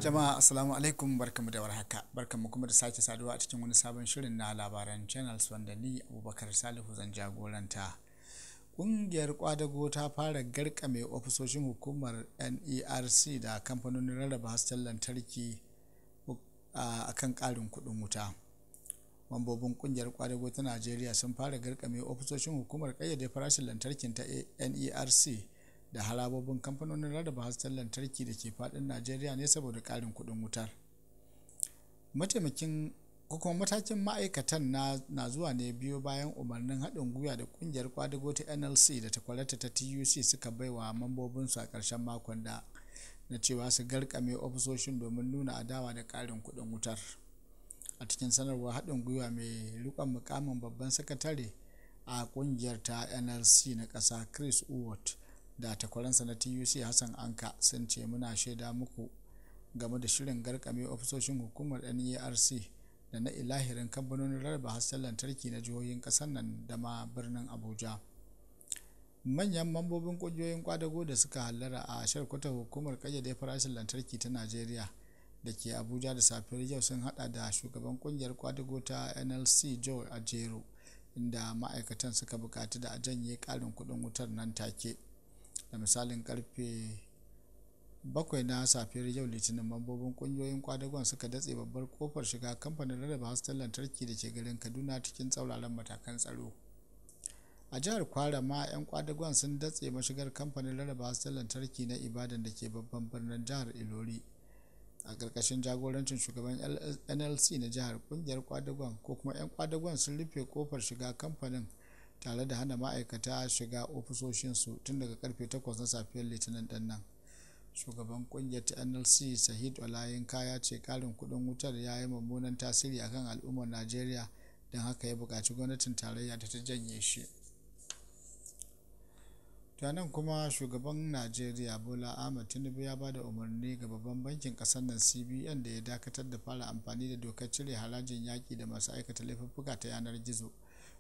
Jama'a assalamu alaikum, barkamu da warhaka, barkamu kuma da sake saduwa a cikin wani sabon shirin na labaran channels wanda ni Abubakar Salihu zan jagoranta. Ƙungiyar kwadago ta fara garkame ofisoshin hukumar NERC da kamfanonin rarraba hasken lantarki a kan ƙarin kuɗin wuta. Mambobin ƙungiyar kwadago ta Najeriya sun fara garkame ofisoshin hukumar ƙayyade farashin lantarkin ta NERC da harabobin kamfanonin rarraba hasken lantarki da ke fadin Najeriya ne saboda ƙarin kuɗin wutar. Matakin ma'aikatan na zuwa ne biyo bayan umarnin haɗin gwiwa da ƙungiyar kwadago ta NLC da takwarata ta TUC suka baiwa mambobinsu a ƙarshen makon da na cewa su garkame ofisoshin domin nuna adawa da ƙarin kuɗin wutar. A cikin sanarwar haɗin gwiwa, mai riƙon mukamin babban sakatare a ƙungiyar ta NLC na ƙasa Chris Uwot da takwaransa na TUC Hassan Anka sun ce, muna shaida muku game da shirin garkame ofisoshin hukumar NERC da na ilahirin kamfanonin rarraba hasken lantarki na jihohin kasar nan da ma birnin Abuja. Manyan mambobin kungiyoyin kwadago da suka hallara a sharkwatar hukumar kayyade farashin lantarki ta Najeriya da ke Abuja da safiyar yau sun hada da shugaban kungiyar kwadago ta NLC Joe Ajero, inda ma'aikatan suka bukaci da a janye karin kudin wutar nan take. Da misalin karfe 7 na safiyar yau Litinin, mambobin kungiyoyin kwadagon suka datse babbar kofar shiga kamfanin rarraba hasken lantarki da ke garin Kaduna cikin tsauraran matakan tsaro. A jihar Kwara ma 'yan kwadagon sun datse mashigar kamfanin rarraba hasken lantarki na Ibadan da ke babban birnin jihar Ilori. A ƙarƙashin jagorancin shugaban NLC na jihar, kungiyar kwadagon ko kuma 'yan kwadagon sun rufe kofar shiga kamfanin tare da hana ma'aikata shiga ofisoshinsu tun daga karfe 8 na safiyar Litinin din nan. Shugaban kungiyar ta NLC Sahid Olayinka ya ce karin kudin wutar ya yi mummunan tasiri akan al'ummar Najeriya, don haka ya buƙaci gwamnatin tarayya da ta janye shi. Nan kuma shugaban Najeriya Bola Ahmed Tinubu ya ba da umarni ga babban bankin ƙasar nan CBN da ya dakatar da fara amfani da dokar cire harajin yaƙi da masu aikata laifuffuka ta yanar gizo,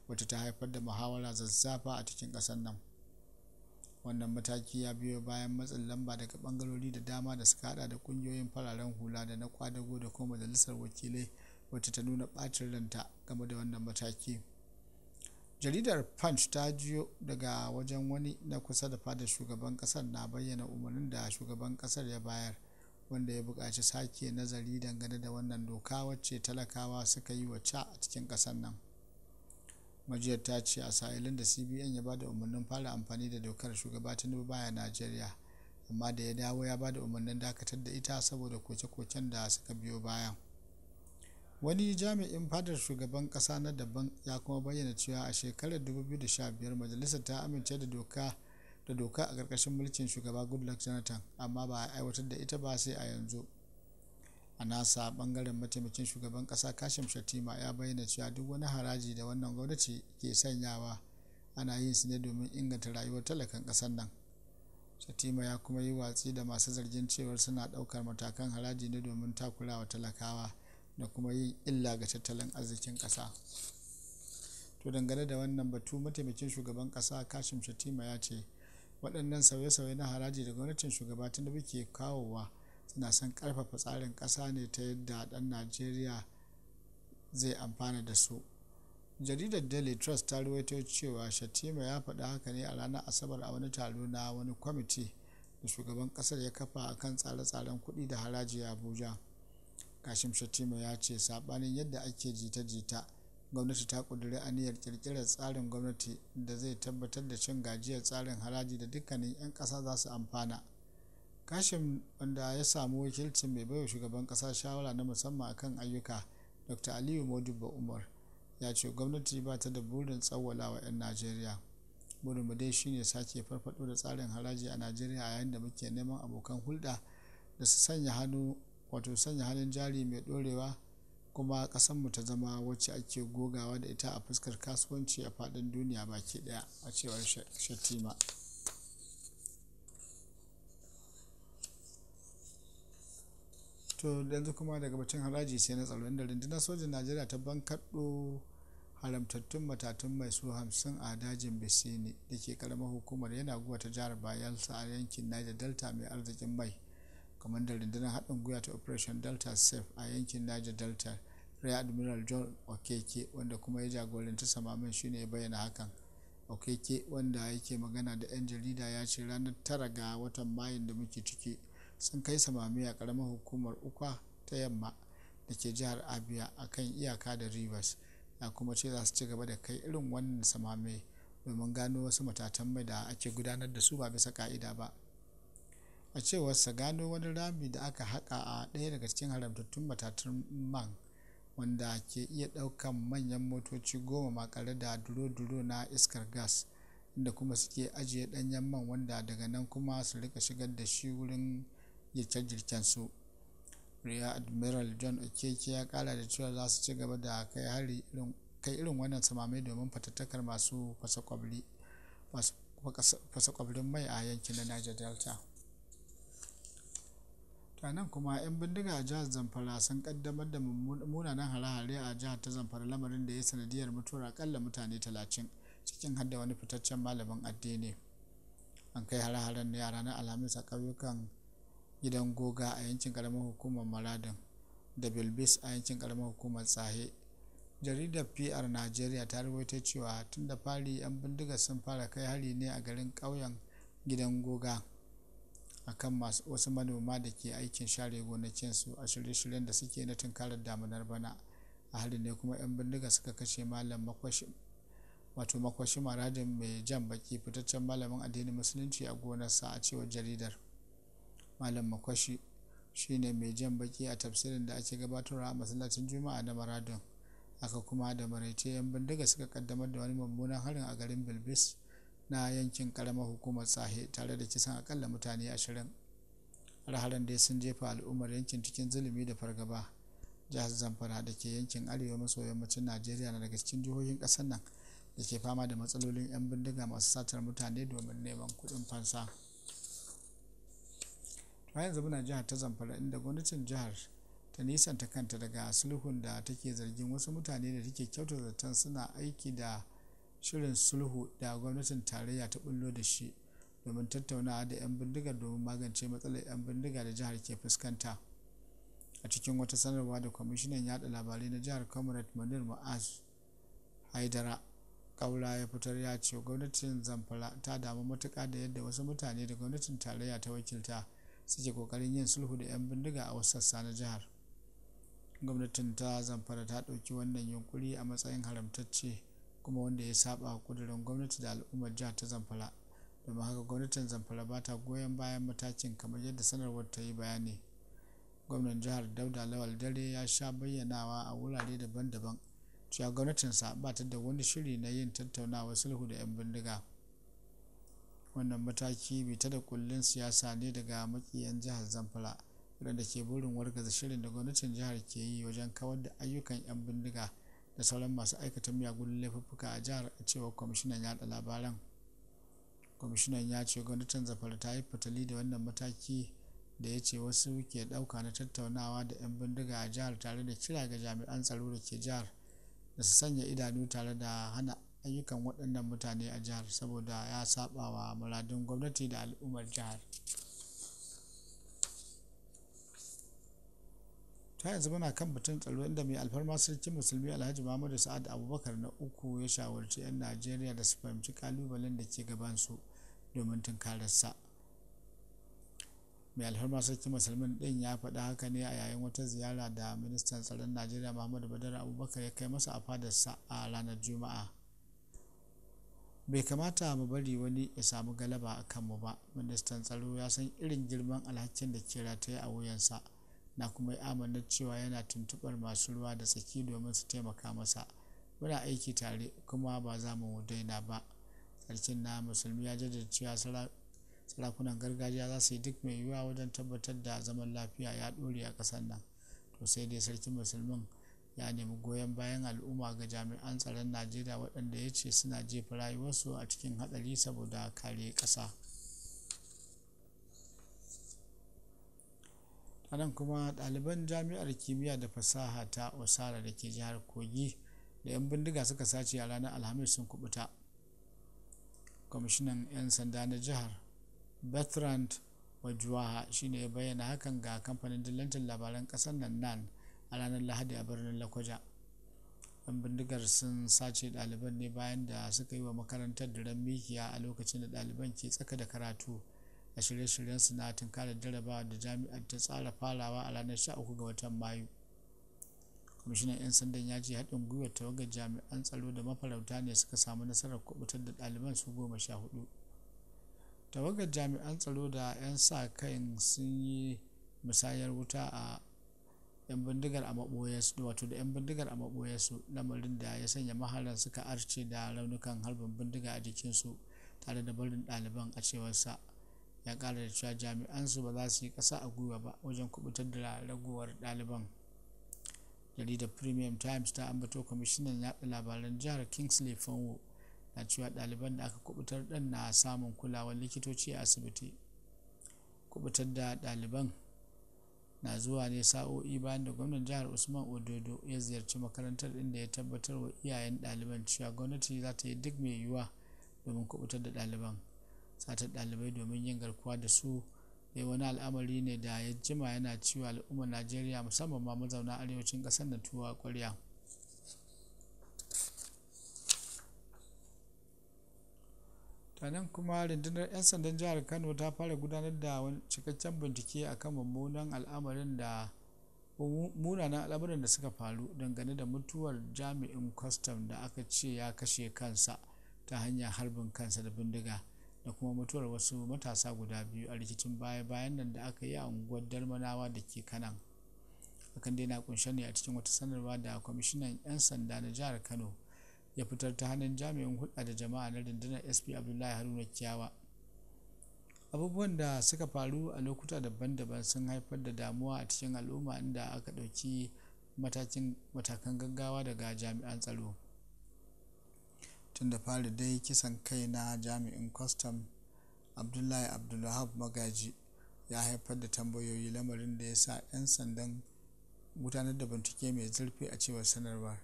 wata ta haifar da muhawara zazzafa a cikin ƙasar nan. Wannan mataki ya biyo bayan matsin lamba daga bangarori da dama da suka hada da kungiyoyin fararen hula da na kwadago da kuma majalisar wakilai, wacce ta nuna bacin ranta game da wannan mataki. Jaridar Punch ta jiyo daga wajen wani na kusa da fadar shugaban kasar na bayyana umarnin da shugaban kasar ya bayar, wanda ya buƙaci sake nazari dangane da wannan doka wacce talakawa suka yi wa ca a cikin kasar nan. Majiyar ta ce a sa'ilin da CBN ya bada umarnin fara amfani da dokar, shugaba Tinubu baya Najeriya, amma da ya dawo ya bada umarnin dakatar da ita saboda koke-koken da suka biyo baya. Wani jami'in fadar shugaban kasa na daban ya kuma bayyana cewa a shekarar 2015 majalisar ta amince da doka a ƙarƙashin mulkin shugaba Goodluck Jonathan, amma ba a aiwatar da ita ba sai a yanzu. A nasa bangaren, mataimakin shugaban kasa Kashim Shettima ya bayyana cewa duk wani haraji da wannan gwamnati ke sanyawa ana yin su ne domin inganta rayuwar talakan kasar nan. Shettima ya kuma yi watsi da masu zargin cewar suna daukar matakan haraji ne domin takurawa talakawa da kuma yin illa ga tattalin arzikin kasa. To dangane da wannan batu, mataimakin shugaban kasa Kashim Shettima ya ce waɗannan sauye-sauye na haraji da gwamnatin shugaba Tinubu ke kawowa suna son karfafa tsarin kasa ne ta yadda dan Najeriya zai amfana da su. Jaridar Daily Trust ta ruwaito cewa Shettima ya faɗa haka ne a ranar Asabar a wani taro na wani kwamiti da shugaban kasar ya kafa akan tsare-tsaren kuɗi da haraji a Abuja. Kashim Shettima ya ce sabanin yadda ake jita-jita, gwamnati ta ƙudiri aniyar ƙirƙirar tsarin gwamnati da zai tabbatar da cin gajiyar tsarin haraji da dukkanin 'yan ƙasa za su amfana. Kashim, wanda ya samu wakilcin mai baiwa shugaban kasa shawara na musamman akan ayyuka Dr. Aliyu Modibo Umar, ya ce gwamnati ba ta da burin tsawwala wa 'yan Najeriya. Burinmu dai shine sake farfado da tsarin haraji a Najeriya a yayin da muke neman abokan hulɗa da su sanya hannun jari mai ɗorewa, kuma ƙasarmu ta zama wacce ake gogawa da ita a fuskar kasuwanci a faɗin duniya baki ɗaya, a cewar Shettima. To yanzu kuma daga batun haraji sai na tsaro, inda rundunar sojin Najeriya ta bankaɗo haramtattun matatun mai su 50 a dajin Bisini da ke karamar hukumar Yenagoa ta jihar Bayelsa a yankin Niger Delta mai arzikin mai. kwamandan rundunar haɗin gwiwa ta operation delta safe a yankin niger delta rear admiral john okeke wanda kuma ya jagoranci samamin shine ya bayyana hakan. Okeke wanda yake magana da 'yan jarida ya ce ranar 9 ga watan mayun da muke ciki sun kai samami a karamar hukumar ukwa ta yamma da ke jihar abia a kan iyaka da rivers. Ya kuma ce za su ci gaba da kai irin wannan samame domin gano wasu matatan mai da ake gudanar da su ba bisa ka'ida ba. A cewarsa gano wani rami da aka haƙa a ɗaya daga cikin haramtattun matatan man wanda ke iya ɗaukan manyan motoci 10 makare da duro-duro na iskar gas, inda kuma suke ajiye ɗanyen man wanda daga nan kuma su rika shigar da shi wurin girke-girken su. Rear Admiral John Okeke ya kara da cewa za su ci gaba da kai irin wannan samamai domin fatattakar masu fasa kwabrin mai a yankin na Niger Delta. Nan kuma 'yan bindiga a jihar Zamfara sun kaddamar da munanan hare-hare a jihar ta Zamfara, lamarin da ya sanadiyar mutuwar akalla mutane 30 cikin hadda wani fitaccen malamin addini. An kai hare-haren ne a ranar Alhamis a ƙauyukan gidan goga a yankin karamar hukumar Maradin da Bilbis a yankin karamar hukumar Tsahe. Jaridar PR Najeriya ta rawaito cewa tun da fari 'yan bindiga sun fara kai hari ne a garin ƙauyen gidan goga akan wasu manoma da ke aikin share gonakinsu a shirye-shiryen da suke na tunkarar damunar bana. A halin ne kuma 'yan bindiga suka kashe malam makwashi Maradin mai jan baki, fitaccen malamin addinin musulunci a gonarsa. A cewar jaridar, malam makwashi shine mai jan baki a tafsirin da ake gabatarwa a masallacin juma'a na Maradin. Haka kuma da maraice 'yan bindiga suka kaddamar da wani mummunan harin a garin Bilbis na yankin karamar hukumar Tsahe tare da kisan akalla mutane 20. Har-haren dai sun jefa al'ummar yankin cikin zulumi da fargaba. Jihar Zamfara da ke yankin arewa maso yammacin Najeriya na daga cikin jihohin ƙasar nan da ke fama da matsalolin 'yan bindiga masu satar mutane domin neman kuɗin fansa. Yanzu muna jihar ta Zamfara, inda gwamnatin jihar ta nisanta kanta daga sulhun da take zargin wasu mutane da take kyautar zaton suna aiki da shirin sulhu da gwamnatin tarayya ta bullo da shi domin tattaunawa da 'yan bindigar domin magance matsalar 'yan bindiga da jihar ke fuskanta. A cikin wata sanarwa da kwamishinan yada labarai na jihar Comrade Munir Ma'az Haidara Kaura ya fitar, ya ce gwamnatin Zamfara ta damu matuƙa da yadda wasu mutane da gwamnatin tarayya ta wakilta suke kokarin yin sulhu da 'yan bindiga a wasu sassa na jihar. Gwamnatin ta Zamfara ta ɗauki wannan yunkuri a matsayin haramtacce kuma wanda ya saba wa kudurin gwamnati da al'ummar jihar ta Zamfara. Domin haka gwamnatin Zamfara ba ta goyon bayan matakin, kamar yadda sanarwar ta yi bayani. Gwamnan jihar Dauda Lawal Dare ya sha bayyanawa a wurare daban-daban cewa gwamnatinsa ba ta da wani shiri na yin tattaunawa sulhu da 'yan bindiga. Wannan mataki bita da kullun siyasa ne daga makiyan jihar Zamfara, waɗanda ke burin wargaza shirin da gwamnatin jihar ke yi wajen kawar da ayyukan 'yan bindiga da sauran masu aikata miyagun laifuffuka a jihar. A cewar kwamishinan yada labaran, kwamishinan ya ce gwamnatin Zamfara ta yi fatali da wannan mataki da ya ce wasu ke ɗauka na tattaunawa da 'yan bindiga a jihar, tare da kira ga jami'an tsaro da ke jihar da su sanya idanu tare da hana ayyukan waɗannan mutane a jihar, saboda ya saba wa muradun gwamnati da al'ummar jihar. Ta yanzu muna kan batun tsaro, inda mai alfarma sarkin musulmi Alhaji Muhammadu Sa'ad Abubakar na uku ya shawarci 'yan Najeriya da su fahimci kalubalen da ke gabansu domin tunkararsa. Mai alfarma sarkin musulmin din ya faɗa haka ne a yayin wata ziyara da ministan tsaron Najeriya Muhammadu Badar Abubakar ya kai masa a fadarsa a ranar Juma'a. Bai kamata mu bari wani ya samu galaba a kanmu ba. Ministan tsaro ya san irin girman alhakin da ke rataye a wuyansa, na kuma yi amanar cewa yana tuntuɓar masu ruwa da tsaki domin su taimaka masa. Muna aiki tare kuma ba za mu daina ba. Sarkin na musulmi ya jaddada cewa sarakunan gargajiya za su yi duk mai yiwuwa wajen tabbatar da zaman lafiya ya ɗore a ƙasar nan. To sai dai sarkin musulmin ya nemi goyon bayan al'umma ga jami'an tsaron Najeriya, waɗanda ya ce suna jefa rayuwarsu a cikin haɗari saboda kare ƙasa. A nan kuma ɗaliban jami'ar kimiyya da fasaha ta Osara da ke jihar Kogi da 'yan bindiga suka sace a ranar Alhamis sun kubuta. Kwamishinan 'yan sanda na jihar Bertrand wajuwaha shine ya bayyana hakan ga kamfanin dillancin labaran kasar nan a ranar Lahadi a birnin Lakwaja. yan bindigar sun sace ɗaliban ne bayan da suka yi wa makarantar diren mikiya a lokacin da ɗaliban ke tsaka da karatu a shirye-shiryensu na tunkarar jarabawa da jami'ar ta tsara farawa a ranar 13 ga watan Mayu. Kwamishinan 'yan sandan ya ce haɗin gwiwar tawagar jami'an tsaro da mafarauta ne suka samu nasarar kubutar da ɗaliban su 14. Tawagar jami'an tsaro da 'yan sa kai sun yi musayar wuta a 'yan bindigar a maɓoyarsu, lamarin da ya sanya maharan suka arce da raunukan harbin bindiga a jikinsu tare da barin ɗaliban, a cewarsa. Ya ƙara da cewa jami'ansu ba za su yi ƙasa a gwiwa ba wajen kubutar da ragowar ɗaliban. Jaridar Premium Times ta ambato kwamishinan yaɗa labaran jihar Kingsley Fonwo na cewa ɗaliban da aka kubutar ɗin na samun kulawar likitoci a asibiti. Kubutar da ɗaliban na zuwa ne sa'o'i bayan da gwamnan jihar Usman Ododo ya ziyarci makarantar, inda ya tabbatar wa iyayen ɗaliban cewa gwamnati za ta yi duk mai yiwuwa domin kubutar da ɗaliban. Satar ɗalibai domin yin garkuwa da su dai wani al'amari ne da ya jima yana ciwo al'ummar Najeriya, musamman ma mazauna arewacin ƙasar nan tuwa ƙwarya. Tanan kuma rundunar 'yan sandan jihar Kano ta fara gudanar da wani cikakken bincike akan munanan al'amarin da suka faru dangane da mutuwar jami'in kwastam da aka ce ya kashe kansa ta hanyar harbin kansa da bindiga, da kuma mutuwar wasu matasa guda 2 a rikicin baya-bayan nan da aka yi a unguwar Darmanawa da ke Kanan. Hakan dai na kunshe ne a cikin wata sanarwa da kwamishinan 'yan sanda na jihar Kano ya fitar ta hannun jami'in hulɗa da jama'a na rundunar SP Abdullahi Haruna Kiyawa. Abubuwan da suka faru a lokuta daban-daban sun haifar da damuwa a cikin al'umma, inda aka ɗauki matakan gaggawa daga jami'an tsaro. Tun da fari dai kisan kai na jami'in kwastam Abdullahi Abdulwahab Magaji ya haifar da tambayoyi, lamarin da ya sa 'yan sandan gudanar da bincike mai zurfi a cewar sanarwar.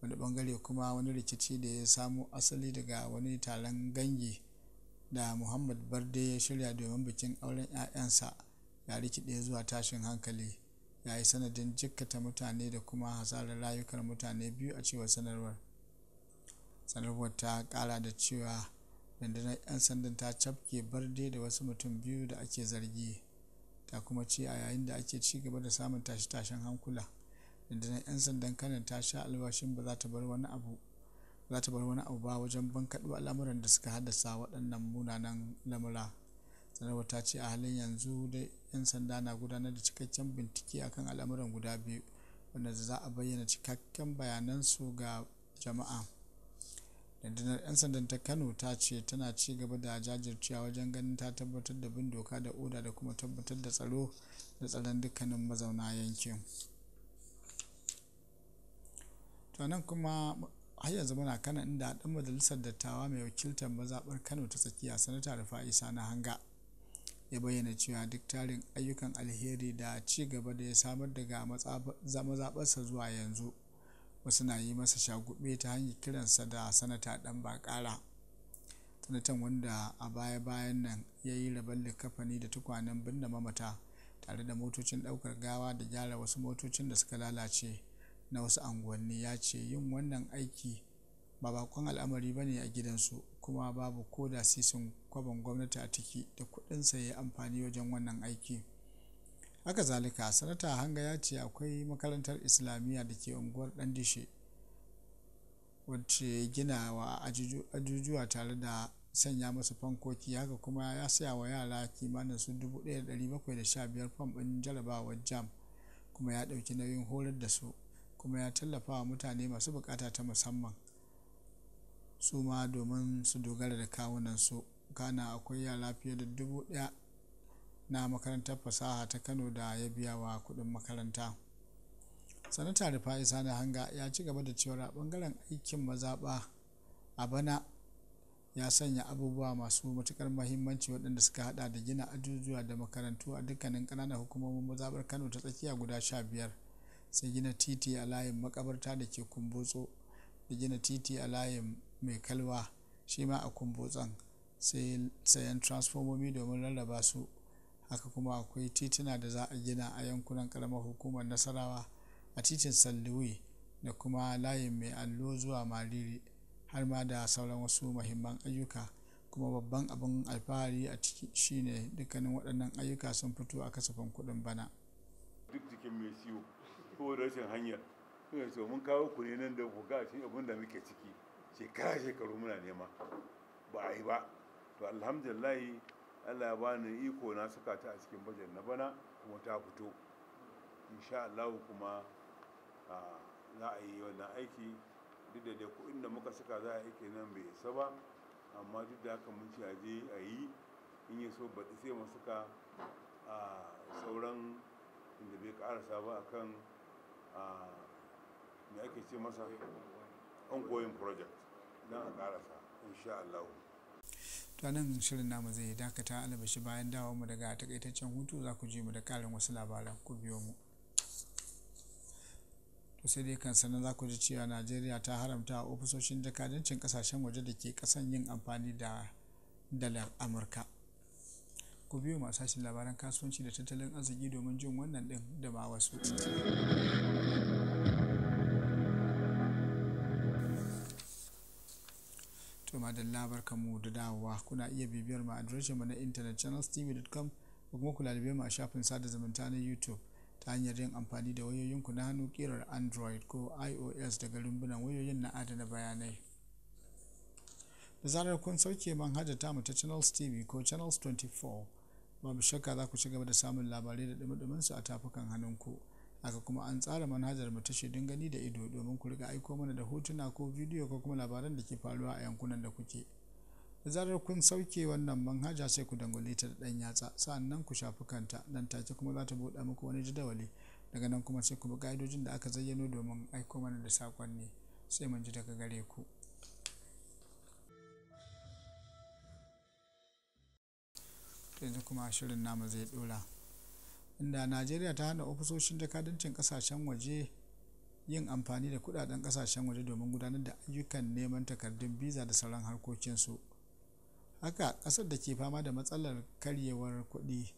Wani bangare kuma wani rikici da ya samo asali daga wani taron gangi da Muhammad Barde ya shirya domin bikin auren 'ya'yansa ya rikide zuwa tashin hankali, ya yi sanadin jikkata mutane da kuma hasarar rayukan mutane 2 a cewar sanarwar. Sanarwar ta kara da cewa rundunar 'yan sandan ta cafke Barde da wasu mutum 2 da ake zargi. Ta kuma ce a yayin da ake ci gaba da samun tashe-tashen hankula, rundunar 'yan sandan Kano ta sha alwashin ba za ta bar wani abu ba wajen bankaɗo al'amuran da suka haddasa waɗannan munanan lamura. Sanarwar ta ce a halin yanzu dai 'yan sanda na gudanar da cikakken bincike akan al'amuran guda 2, wanda za a bayyana cikakken bayanansu ga jama'a. Rundunar 'yan sandan ta Kano ta ce tana ci gaba da jajircewa wajen ganin ta tabbatar da bin doka da oda da kuma tabbatar da tsaro da tsaron dukkanin mazauna yankin. To nan kuma har yanzu muna Kano, inda ɗan majalisar dattawa mai wakiltar mazaɓar Kano ta tsakiya Sanata Rufa'i Sani Hanga ya bayyana cewa duk tarin ayyukan alheri da ci gaba da ya samar daga mazaɓarsa zuwa yanzu, wasu na yi masa shagube ta hanyar kiransa da sanata ɗan bakara. Sanatan, wanda a baya-bayan nan ya yi rabon likafani da tukwanen binne mamata tare da motocin ɗaukar gawa da gyara wasu motocin da suka lalace na wasu anguwanni, ya ce yin wannan aiki ba bakon al'amari ba ne a gidansu, kuma babu ko da sisin kwabon gwamnati a ciki da kuɗinsa ya yi amfani wajen wannan aiki. Haka zalika, sanata Hanga ya ce akwai makarantar islamiyya da ke unguwar Dandishe wacce ya gina wa ajujuwa tare da sanya masu fankoki. Haka kuma ya saya wa yara kimanin su 1,715 fam ɗin jarabawar JAMB, kuma ya ɗauki nauyin horar da su, kuma ya tallafa wa mutane masu bukata ta musamman su ma domin su dogara da kawunansu. Kana akwai yara fiye da 1,000 na makarantar fasaha ta Kano da ya biya wa kuɗin makaranta. Sanata Rufa'i Sani Hanga ya ci gaba da cewa a ɓangaren aikin mazaɓa a bana ya sanya abubuwa masu matuƙar muhimmanci waɗanda suka hada da gina ajujuwa da makarantu a dukkanin ƙananan hukumomin mazaɓar Kano ta tsakiya guda 15, sai gina titi a layin makabarta da ke Kumbotso, da gina titi a layin Mai Kalwa shi ma a Kumbotson, sai sayan transfomomi domin rarraba su. haka kuma akwai tituna da za a gina a yankunan karamar hukumar Nasarawa a titin San Louis da kuma layin mai allo zuwa Mariri, har ma da sauran wasu muhimman ayyuka. Kuma babban abin alfahari a ciki shine dukkanin waɗannan ayyuka sun fito a kasafin kuɗin bana. Duk jikin mai ciwo ko rashin hanyar so mun kawo ku ne nan da ku ga shi abin da muke ciki shekaru muna nema ba a yi ba. To alhamdulillah Allah ya bani iko na saka ta a cikin bajet na bana kuma ta fito insha Allah. Kuma za a yi wannan aiki duk da dai kuɗin da muka saka za a aiki nan bai isa ba, amma duk da haka mun ci aje a yi, in yi so baɗi sai mu saka sauran inda bai karasa ba akan me ake ce masa ongoing project don a karasa insha Allah. To nan shirin namu zai dakata, alabashi bayan dawo mu daga takaitaccen hutu za ku ji mu da karin wasu labaran, ku biyo mu. To sai dai kan sanan za ku ji cewa Najeriya ta haramta ofisoshin jakadancin kasashen waje da ke kasan yin amfani da dalar Amurka. Ku biyo masu sashen labaran kasuwanci da tattalin arziki domin jin wannan din da ma wasu. To madalla barkamu da dawowa. Kuna iya bibiyar mu a adireshin mu na intanet channelstv.com ko kuma ku lalube mu a shafin sada zumunta na YouTube ta hanyar yin amfani da wayoyinku na hannu kirar Android ko iOS daga rumbunan wayoyin na adana bayanai. Da zarar kun sauke manhajar tamu ta Channels TV ko Channels 24, babu shakka za ku ci gaba da samun labarai da dumi su a tafukan hannunku. Haka kuma an tsara manhajar mu ta shaidun gani da ido domin ku riga aiko mana da hotuna ko bidiyo ko kuma labaran da ke faruwa a yankunan da kuke. Da zarar kun sauke wannan manhaja sai ku dangwale ta da ɗan yatsa, sa'annan ku shafi kanta, nan take kuma za ta buɗe muku wani jadawali. Daga nan kuma sai ku bi ƙa'idojin da aka zayyano domin aiko mana da saƙonni, sai mun ji daga gare ku. Yanzu kuma shirin namu zai ɗora, inda Najeriya ta hana ofisoshin jakadancin kasashen waje yin amfani da kudaden kasashen waje domin gudanar da ayyukan neman takardun biza da sauran harkokinsu. Haka kasar da ke fama da matsalar karyewar kuɗi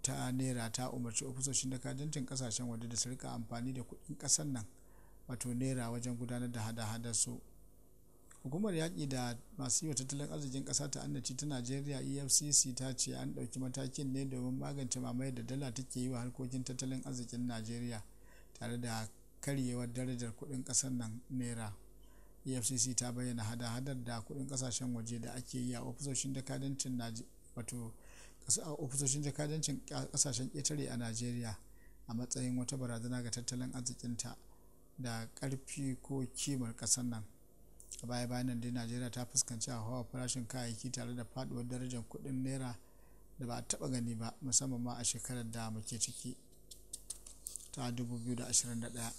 ta naira ta umarci ofisoshin jakadancin kasashen waje da su rika amfani da kuɗin ƙasar nan wato naira wajen gudanar da hada-hadar su. Hukumar yaƙi da masu yi wa tattalin arzikin ƙasa ta annaci ta Najeriya EFCC ta ce an ɗauki matakin ne domin magance mamayar da dala take yi wa harkokin tattalin arzikin Najeriya tare da karyewar darajar kuɗin ƙasar nan naira. EFCC ta bayyana hada-hadar da kuɗin ƙasashen waje da ake yi a ofisoshin jakadancin ƙasashen ƙetare a Najeriya a matsayin wata barazana ga tattalin arzikinta da ƙarfi ko kimar ƙasar nan. A baya-bayan nan dai Najeriya ta fuskanci hauhawar farashin kayayyaki tare da faduwar darajar kuɗin naira da ba a taɓa gani ba, musamman ma a shekarar da muke ciki ta 2021.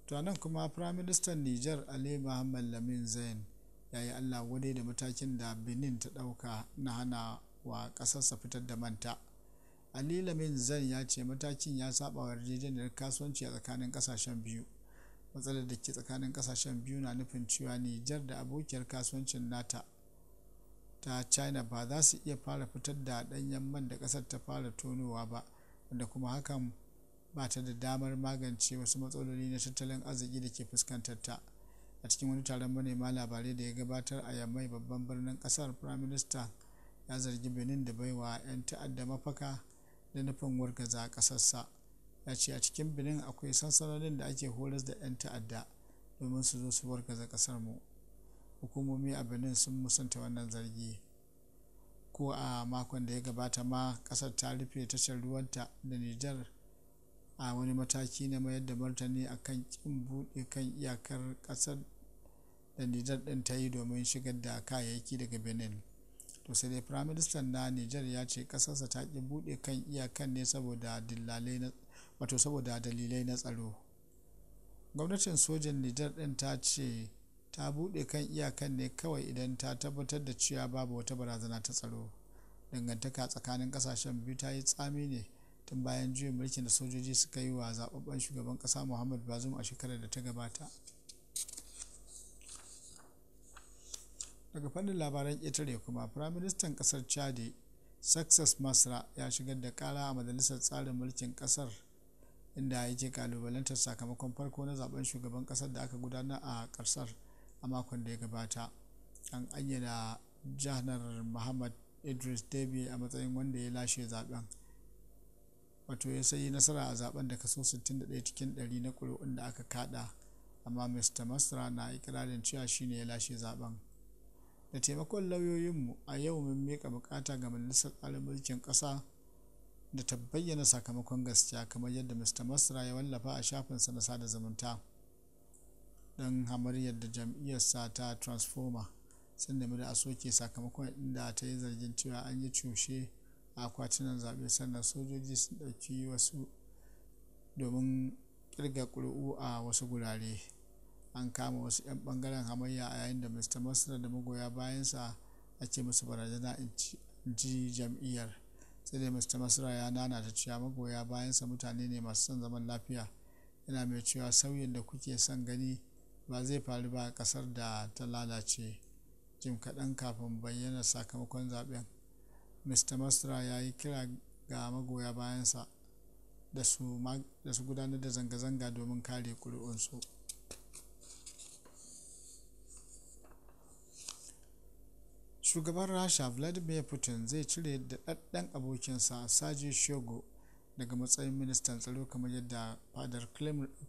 To nan kuma Firaministan Nijar Ali Muhammad Lamin Zain ya yi Allah wadai da matakin da Benin ta ɗauka na hana wa ƙasarsa fitar da manta. Ali Lamin Zain ya ce matakin ya saba wa yarjejeniyar kasuwanci a tsakanin ƙasashen biyu. Matsalar da ke tsakanin kasashen biyu na nufin cewa Nijar da abokiyar kasuwancin nata ta China ba za su iya fara fitar da ɗanyen man da ƙasar ta fara tonowa ba, wanda kuma hakan ba ta da damar magance wasu matsaloli na tattalin arziki da ke fuskantar ta. A cikin wani taron manema labarai da ya gabatar a Yamai, babban birnin ƙasar, Firaminista ya zargi Benin da baiwa 'yan ta'adda mafaka da nufin wargaza ƙasarsa. Ya ce a cikin Benin akwai sansanonin da ake horas da 'yan ta'adda domin su zo su wargaza kasar mu. Hukumomi a Benin sun musanta wannan zargi. Ko a makon da ya gabata ma kasar ta rufe tashar ruwanta da Nijar a wani mataki na mayar da martani akan kin buɗe kan iyakar kasar da Nijar ɗin ta yi domin shigar da kayayyaki daga Benin. To sai dai Firaministan na Nijar ya ce kasarsa ta ki buɗe kan iyakan ne saboda dalilai na tsaro. Gwamnatin sojan Nijar ɗin ta ce ta buɗe kan iyakan ne kawai idan ta tabbatar da cewa babu wata barazana ta tsaro. Dangantaka tsakanin kasashen biyu ta yi tsami ne tun bayan juyin mulkin da sojoji suka yi wa zababben shugaban ƙasa Muhammad Bazoum a shekarar da ta gabata. Daga fannin labaran ƙetare kuma, firaministan ƙasar chadi success masra ya shigar da ƙara a majalisar tsarin mulkin ƙasar, inda yake kalubalantar sakamakon farko na zaben shugaban ƙasar da aka gudanar a ƙasar a makon da ya gabata. An ayyana janar Muhammad Idris Deby a matsayin wanda ya lashe zaben, wato ya sayi nasara a zaben da kaso 61 cikin 100 na ƙuri'un da aka kada, amma Mr. Masra na ikirarin cewa shine ya lashe zaben. Da taimakon lauyoyinmu, a yau mun miƙa bukata ga majalisar tsarin mulkin ƙasa da ta bayyana sakamakon gaskiya, kamar yadda Mr. Masra ya wallafa a shafinsa na sada zumunta. Dan hamayyar da jam'iyyarsa ta Transformer sun nemi da a soke sakamakon, inda ta yi zargin cewa an yi cushe a akwatunan zaɓe, sannan sojoji sun ɗauki wasu domin ƙirga ƙuri'u a wasu gurare. An kama wasu 'yan ɓangaren hamayya a yayin da Mr. Masra da magoya bayansa ake musu barazana, in ji jam'iyyar. Sai dai Mr. Masra ya nanata cewa magoya bayansa mutane ne masu son zaman lafiya, yana mai cewa sauyin da kuke son gani ba zai faru ba a ƙasar da ta lalace. Jim kaɗan kafin bayyana sakamakon zaben, Mr. Masra ya yi kira ga magoya bayansa da su gudanar da zanga-zanga domin kare ƙuri'unsu. Shugaban Rasha Vladimir Putin zai cire daɗaɗɗen abokinsa Sergei Shoigu daga matsayin ministan tsaro, kamar yadda fadar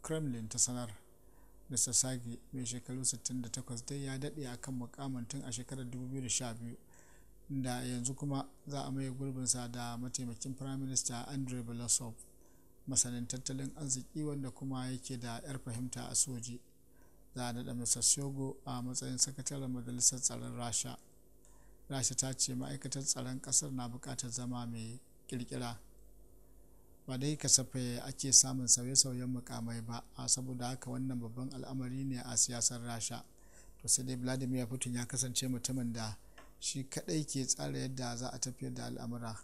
Kremlin ta sanar. Mr. Sergei, mai shekaru 68, dai ya daɗe a kan mukamin tun a shekarar 2012, da yanzu kuma za a maye gurbinsa da mataimakin firaminista Andrei Belousov, masanin tattalin arziki wanda kuma yake da 'yar fahimta a soji. Za a naɗa Mr. Shoigu a matsayin sakataren majalisar tsaron Rasha. Rasha ta ce ma'aikatar tsaron ƙasar na buƙatar zama mai ƙirƙira. Ba dai kasafai ake samun sauye-sauyen mukamai ba, saboda haka wannan babban al'amari ne a siyasar Rasha. To sai dai Vladimir Putin ya kasance mutumin da shi kadai ke tsara yadda za a tafiyar da al'amura.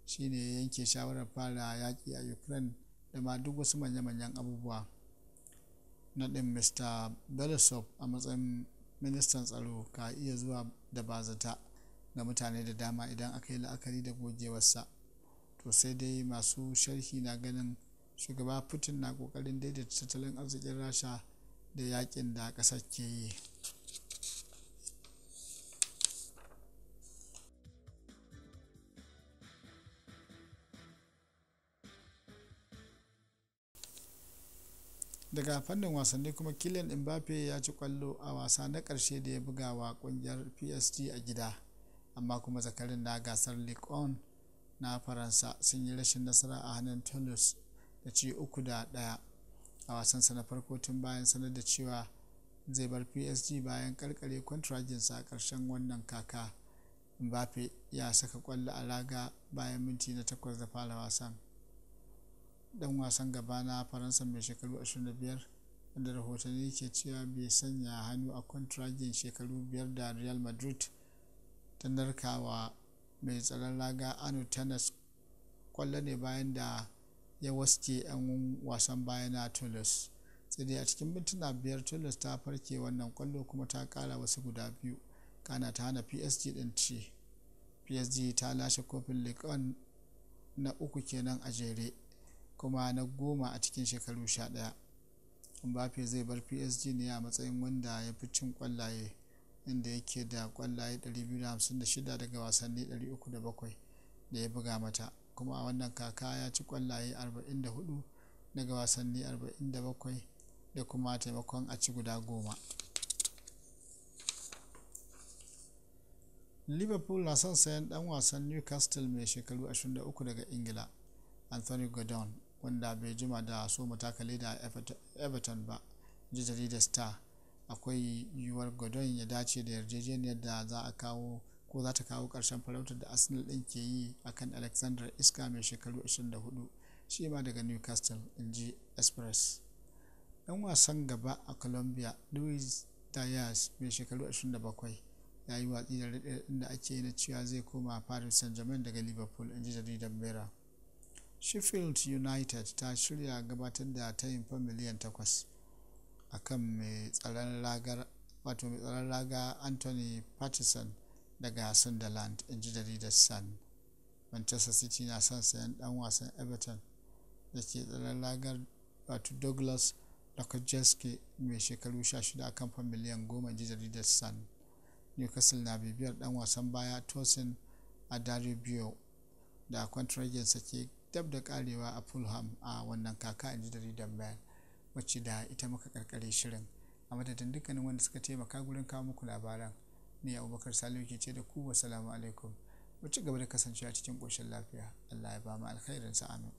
Shi ne ya yanke shawarar fara yaƙi a Ukraine da ma duk wasu manya-manyan abubuwa. Naɗin Mr. Belousov a matsayin ministan tsaro ka iya zuwa da bazata ga mutane da dama idan aka yi la'akari da gogewarsa. To sai dai masu sharhi na ganin shugaba Putin na kokarin daidaita tattalin arzikin Rasha da yakin da ƙasar ke yi. Daga fannin wasanni kuma, Kylian Mbappe ya ci kwallo a wasa na ƙarshe da ya buga wa ƙungiyar PSG a gida, amma kuma zakarin na gasar Ligue 1 na Faransa sun yi rashin nasara a hannun Toulouse da ci 3-1 a wasansa na farko tun bayan sanar da cewa zai bar PSG bayan karkare kwantiragin a ƙarshen wannan kaka. Mbappe ya saka kwallo a raga bayan minti na 8 da fara wasan. Dan wasan gaba na Faransa mai shekaru 25, wanda rahotanni ke cewa bai sanya hannu a kwantiragin shekaru 5 da Real Madrid, ta narkawa mai tsaron raga Arnaud Tenas kwallo ne bayan da ya waske 'yan wasan baya na Toulouse. Sai dai a cikin mintuna 5 Toulouse ta farke wannan kwallo kuma ta kara wasu guda biyu, kana ta hana PSG din ci. PSG ta lashe kofin Ligue 1 na 3 kenan a jere, kuma na 10 a cikin shekaru 11. Mbappe zai bar PSG ne a matsayin wanda ya fi cin kwallaye, inda yake da kwallaye 256 daga wasanni 307 da ya buga mata, kuma a wannan kaka ya ci kwallaye 44 daga wasanni 47 da kuma taimakon a ci guda 10. Liverpool na son sayan dan wasan Newcastle mai shekaru 23 daga Ingila, Anthony Gordon, wanda bai jima da so matakale da Everton ba, ji jaridar Star. Akwai yiwuwar Gordon ya dace da yarjejeniyar da za ta kawo ƙarshen farautar da Arsenal ɗin ke yi akan Alexander Isak mai shekaru 24, shi ma daga Newcastle, in ji Express. Dan wasan gaba a Colombia Luis Diaz mai shekaru 27 ya yi watsi da raɗaɗin da ake yi na cewa zai koma Paris Saint-Germain daga Liverpool, in ji jaridar Mirror. Sheffield United ta shirya gabatar da tayin fam miliyan 8 a kan mai tsaron ragar wato mai tsaron raga Anthony Patterson daga Sunderland, in ji jaridar Sun. Manchester City na son sayan dan wasan Everton da ke tsaron ragar wato Douglas Lukaku mai shekaru 16 a kan miliyan 10, in ji jaridar Sun. Newcastle na bibiyar dan wasan baya Tosin Adarabioyo da kwantaraginsa ke dab da karewa a Fulham a wannan kaka, in ji jaridar Mail, wacce da ita muka karkare shirin. A madadin dukkanin wanda suka taimaka gurin kawo muku labaran, ni Abubakar Salihu ke ce da ku wassalamu alaikum. Mu ci gaba da kasancewa cikin ƙoshin lafiya. Allah ya ba mu alkhairinsa, amin.